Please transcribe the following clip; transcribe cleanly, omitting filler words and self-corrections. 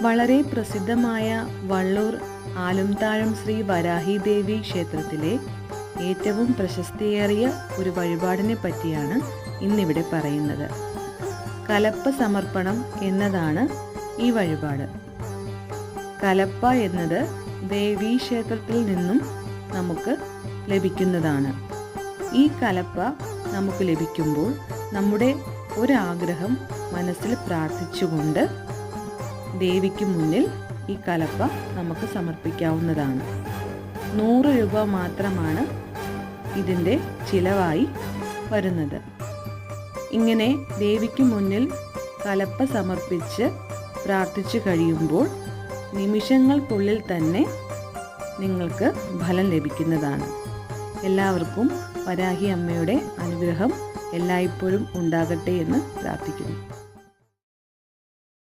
വളരെ പ്രസിദ്ധമായ വള്ളൂർ ആലുംതാഴം ശ്രീ വരാഹി ദേവി ക്ഷേത്രത്തിലെ ഏറ്റവും പ്രശസ്തിയേറിയ ഒരു വഴിപാടിനെ പറ്റിയാണ് ഇന്നിവിടെ പറയുന്നത്. കലപ്പ സമർപ്പണം എന്നതാണ് ഈ വഴിപാട്. കലപ്പ എന്നത് ദേവീ ക്ഷേത്രത്തിൽ നിന്നും നമുക്ക് ലഭിക്കുന്നതാണ്. ഈ കലപ്പ നമുക്ക് ലഭിക്കുമ്പോൾ നമ്മുടെ ഒരാഗ്രഹം മനസ്സിൽ പ്രാർത്ഥിച്ചുകൊണ്ട് ദേവിക്ക് മുന്നിൽ ഈ കലപ്പ നമുക്ക് സമർപ്പിക്കാവുന്നതാണ്. 100 രൂപ മാത്രമാണ് ഇതിൻ്റെ ചിലവായി വരുന്നത്. ഇങ്ങനെ ദേവിക്ക് മുന്നിൽ കലപ്പ സമർപ്പിച്ച് പ്രാർത്ഥിച്ചു കഴിയുമ്പോൾ നിമിഷങ്ങൾക്കുള്ളിൽ തന്നെ നിങ്ങൾക്ക് ഫലം ലഭിക്കുന്നതാണ്. എല്ലാവർക്കും വരാഹി അമ്മയുടെ അനുഗ്രഹം എല്ലായ്പ്പോഴും ഉണ്ടാകട്ടെ എന്ന് പ്രാർത്ഥിക്കുന്നു.